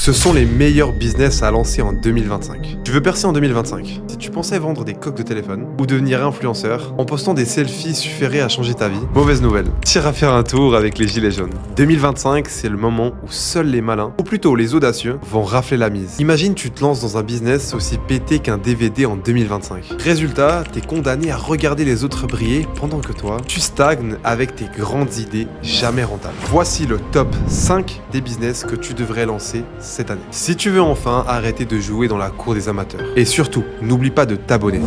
Ce sont les meilleurs business à lancer en 2025. Tu veux percer en 2025? Si tu pensais vendre des coques de téléphone ou devenir influenceur, en postant des selfies suffirait à changer ta vie, mauvaise nouvelle. Tire à faire un tour avec les gilets jaunes. 2025, c'est le moment où seuls les malins, ou plutôt les audacieux, vont rafler la mise. Imagine tu te lances dans un business aussi pété qu'un DVD en 2025. Résultat, t'es condamné à regarder les autres briller pendant que toi, tu stagnes avec tes grandes idées jamais rentables. Voici le top 5 des business que tu devrais lancer cette année. Si tu veux enfin arrêter de jouer dans la cour des amateurs. Et surtout, n'oublie pas de t'abonner.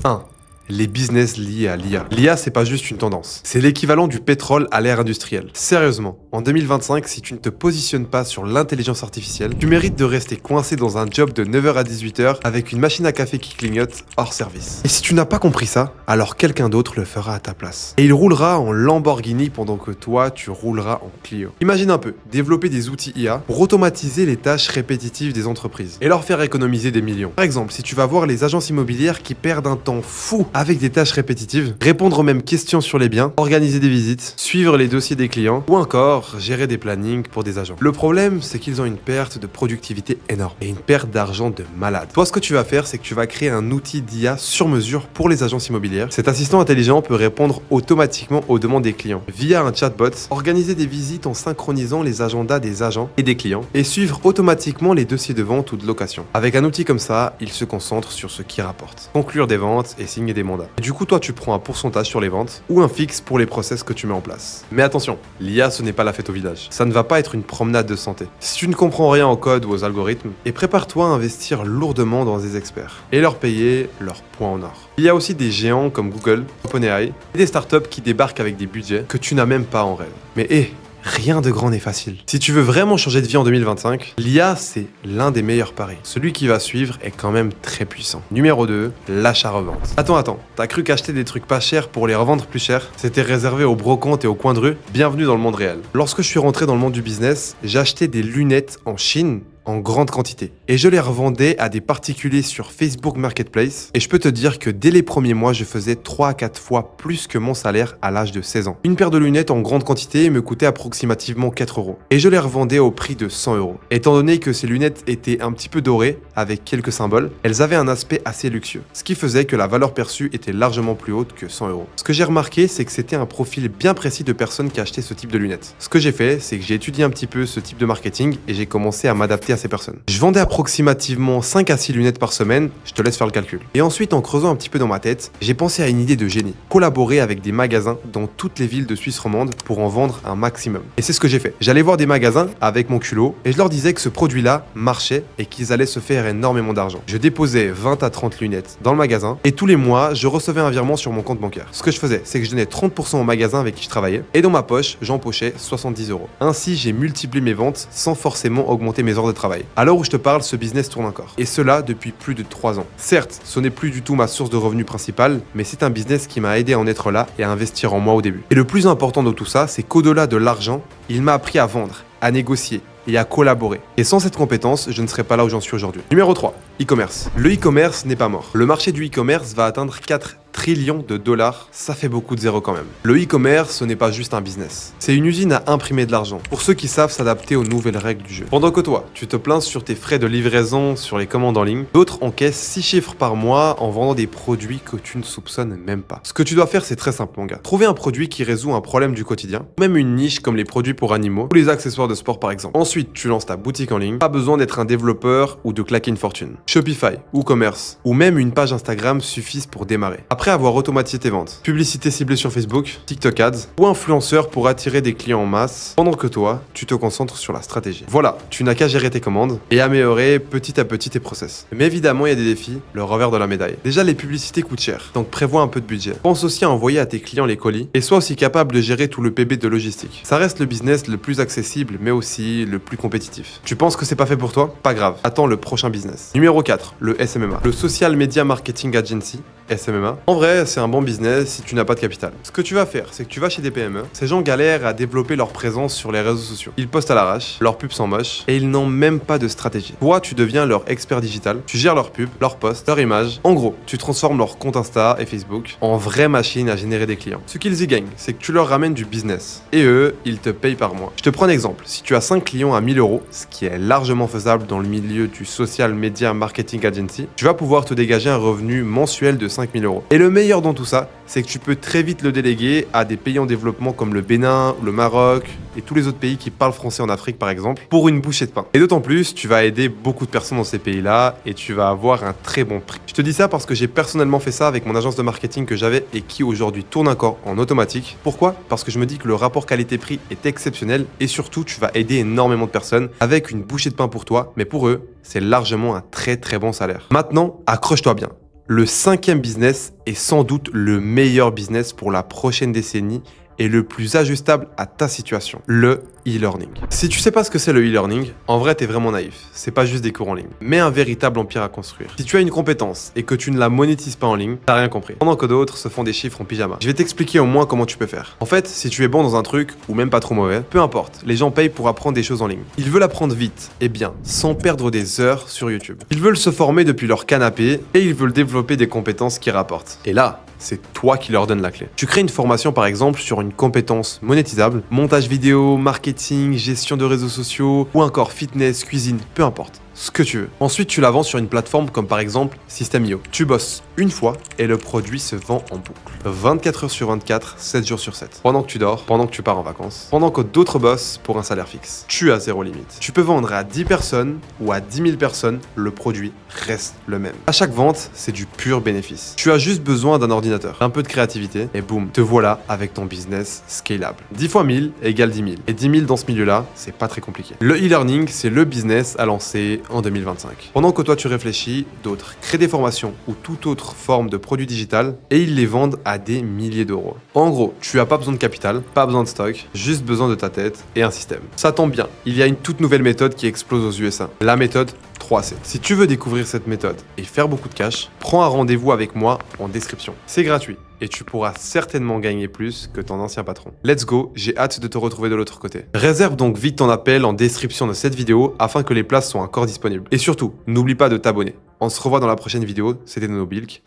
1. Les business liés à l'IA. L'IA, c'est pas juste une tendance. C'est l'équivalent du pétrole à l'ère industrielle. Sérieusement, en 2025, si tu ne te positionnes pas sur l'intelligence artificielle, tu mérites de rester coincé dans un job de 9h à 18h avec une machine à café qui clignote hors service. Et si tu n'as pas compris ça, alors quelqu'un d'autre le fera à ta place. Et il roulera en Lamborghini pendant que toi, tu rouleras en Clio. Imagine un peu, développer des outils IA pour automatiser les tâches répétitives des entreprises et leur faire économiser des millions. Par exemple, si tu vas voir les agences immobilières qui perdent un temps fou avec des tâches répétitives, répondre aux mêmes questions sur les biens, organiser des visites, suivre les dossiers des clients ou encore gérer des plannings pour des agents. Le problème, c'est qu'ils ont une perte de productivité énorme et une perte d'argent de malade. Toi, ce que tu vas faire, c'est que tu vas créer un outil d'IA sur mesure pour les agences immobilières. Cet assistant intelligent peut répondre automatiquement aux demandes des clients via un chatbot, organiser des visites en synchronisant les agendas des agents et des clients et suivre automatiquement les dossiers de vente ou de location. Avec un outil comme ça, il se concentre sur ce qui rapporte. Conclure des ventes et signer des mandats. Et du coup, toi, tu prends un pourcentage sur les ventes ou un fixe pour les process que tu mets en place. Mais attention, l'IA, ce n'est pas la fête au village. Ça ne va pas être une promenade de santé. Si tu ne comprends rien au code ou aux algorithmes, et prépare-toi à investir lourdement dans des experts et leur payer leur points en or. Il y a aussi des géants comme Google, OpenAI et des startups qui débarquent avec des budgets que tu n'as même pas en rêve. Mais rien de grand n'est facile. Si tu veux vraiment changer de vie en 2025, l'IA, c'est l'un des meilleurs paris. Celui qui va suivre est quand même très puissant. Numéro 2, l'achat-revente. Attends, t'as cru qu'acheter des trucs pas chers pour les revendre plus cher, c'était réservé aux brocantes et aux coins de rue? Bienvenue dans le monde réel. Lorsque je suis rentré dans le monde du business, j'achetais des lunettes en Chine en grande quantité. Et je les revendais à des particuliers sur Facebook Marketplace. Et je peux te dire que dès les premiers mois, je faisais 3 à 4 fois plus que mon salaire à l'âge de 16 ans. Une paire de lunettes en grande quantité me coûtait approximativement 4 €. Et je les revendais au prix de 100 €. Étant donné que ces lunettes étaient un petit peu dorées, avec quelques symboles, elles avaient un aspect assez luxueux. Ce qui faisait que la valeur perçue était largement plus haute que 100 €. Ce que j'ai remarqué, c'est que c'était un profil bien précis de personnes qui achetaient ce type de lunettes. Ce que j'ai fait, c'est que j'ai étudié un petit peu ce type de marketing et j'ai commencé à m'adapter à ces personnes. Je vendais approximativement 5 à 6 lunettes par semaine, je te laisse faire le calcul. Et ensuite, en creusant un petit peu dans ma tête, j'ai pensé à une idée de génie. Collaborer avec des magasins dans toutes les villes de Suisse romande pour en vendre un maximum. Et c'est ce que j'ai fait. J'allais voir des magasins avec mon culot et je leur disais que ce produit-là marchait et qu'ils allaient se faire énormément d'argent. Je déposais 20 à 30 lunettes dans le magasin et tous les mois, je recevais un virement sur mon compte bancaire. Ce que je faisais, c'est que je donnais 30% au magasin avec qui je travaillais et dans ma poche, j'empochais 70 €. Ainsi, j'ai multiplié mes ventes sans forcément augmenter mes heures de travail. À l'heure où je te parle, ce business tourne encore. Et cela depuis plus de 3 ans. Certes, ce n'est plus du tout ma source de revenus principale, mais c'est un business qui m'a aidé à en être là et à investir en moi au début. Et le plus important de tout ça, c'est qu'au-delà de l'argent, il m'a appris à vendre, à négocier et à collaborer. Et sans cette compétence, je ne serais pas là où j'en suis aujourd'hui. Numéro 3, e-commerce. Le e-commerce n'est pas mort. Le marché du e-commerce va atteindre 4 trillions de dollars, ça fait beaucoup de zéros quand même. Le e-commerce, ce n'est pas juste un business. C'est une usine à imprimer de l'argent, pour ceux qui savent s'adapter aux nouvelles règles du jeu. Pendant que toi, tu te plains sur tes frais de livraison sur les commandes en ligne, d'autres encaissent 6 chiffres par mois en vendant des produits que tu ne soupçonnes même pas. Ce que tu dois faire, c'est très simple, mon gars. Trouver un produit qui résout un problème du quotidien, même une niche comme les produits pour animaux ou les accessoires de sport par exemple. Ensuite, tu lances ta boutique en ligne, pas besoin d'être un développeur ou de claquer une fortune. Shopify, WooCommerce ou même une page Instagram suffisent pour démarrer. Après avoir automatisé tes ventes, publicité ciblée sur Facebook, TikTok Ads ou influenceur pour attirer des clients en masse, pendant que toi, tu te concentres sur la stratégie. Voilà, tu n'as qu'à gérer tes commandes et améliorer petit à petit tes process. Mais évidemment, il y a des défis, le revers de la médaille. Déjà, les publicités coûtent cher, donc prévois un peu de budget. Pense aussi à envoyer à tes clients les colis et sois aussi capable de gérer tout le PB de logistique. Ça reste le business le plus accessible, mais aussi le plus compétitif. Tu penses que c'est pas fait pour toi? Pas grave, attends le prochain business. Numéro 4, le SMMA. Le Social Media Marketing Agency SMMA. En vrai, c'est un bon business si tu n'as pas de capital. Ce que tu vas faire, c'est que tu vas chez des PME. Ces gens galèrent à développer leur présence sur les réseaux sociaux. Ils postent à l'arrache, leurs pubs sont moches et ils n'ont même pas de stratégie. Toi, tu deviens leur expert digital, tu gères leurs pubs, leurs posts, leurs images. En gros, tu transformes leur compte Insta et Facebook en vraie machine à générer des clients. Ce qu'ils y gagnent, c'est que tu leur ramènes du business. Et eux, ils te payent par mois. Je te prends un exemple. Si tu as 5 clients à 1000 euros, ce qui est largement faisable dans le milieu du social media marketing agency, tu vas pouvoir te dégager un revenu mensuel de 5000 euros. Et le meilleur dans tout ça, c'est que tu peux très vite le déléguer à des pays en développement comme le Bénin, le Maroc et tous les autres pays qui parlent français en Afrique par exemple, pour une bouchée de pain. Et d'autant plus, tu vas aider beaucoup de personnes dans ces pays-là et tu vas avoir un très bon prix. Je te dis ça parce que j'ai personnellement fait ça avec mon agence de marketing que j'avais et qui aujourd'hui tourne encore en automatique. Pourquoi ? Parce que je me dis que le rapport qualité-prix est exceptionnel et surtout, tu vas aider énormément de personnes avec une bouchée de pain pour toi, mais pour eux, c'est largement un très très bon salaire. Maintenant, accroche-toi bien. Le 5e business est sans doute le meilleur business pour la prochaine décennie et le plus ajustable à ta situation, le e-learning. Si tu sais pas ce que c'est le e-learning, en vrai t'es vraiment naïf, c'est pas juste des cours en ligne, mais un véritable empire à construire. Si tu as une compétence et que tu ne la monétises pas en ligne, t'as rien compris. Pendant que d'autres se font des chiffres en pyjama. Je vais t'expliquer au moins comment tu peux faire. En fait, si tu es bon dans un truc, ou même pas trop mauvais, peu importe, les gens payent pour apprendre des choses en ligne. Ils veulent apprendre vite, et bien, sans perdre des heures sur YouTube. Ils veulent se former depuis leur canapé, et ils veulent développer des compétences qui rapportent. Et là, c'est toi qui leur donne la clé. Tu crées une formation par exemple sur une compétence monétisable, montage vidéo, marketing, gestion de réseaux sociaux ou encore fitness, cuisine, peu importe. Ce que tu veux. Ensuite, tu la vends sur une plateforme comme par exemple System.io. Tu bosses une fois et le produit se vend en boucle. 24 heures sur 24, 7 jours sur 7. Pendant que tu dors, pendant que tu pars en vacances, pendant que d'autres bossent pour un salaire fixe. Tu as zéro limite. Tu peux vendre à 10 personnes ou à 10 000 personnes, le produit reste le même. À chaque vente, c'est du pur bénéfice. Tu as juste besoin d'un ordinateur, un peu de créativité et boum, te voilà avec ton business scalable. 10 fois 1000 égale 10 000. Et 10 000 dans ce milieu-là, c'est pas très compliqué. Le e-learning, c'est le business à lancer en 2025. Pendant que toi tu réfléchis, d'autres créent des formations ou toute autre forme de produit digital et ils les vendent à des milliers d'euros. En gros, tu n'as pas besoin de capital, pas besoin de stock, juste besoin de ta tête et un système. Ça tombe bien, il y a une toute nouvelle méthode qui explose aux USA, la méthode 3C. Si tu veux découvrir cette méthode et faire beaucoup de cash, prends un rendez-vous avec moi en description. C'est gratuit et tu pourras certainement gagner plus que ton ancien patron. Let's go, j'ai hâte de te retrouver de l'autre côté. Réserve donc vite ton appel en description de cette vidéo afin que les places soient encore disponibles. Et surtout, n'oublie pas de t'abonner. On se revoit dans la prochaine vidéo, c'était Nono Bilk.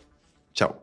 Ciao.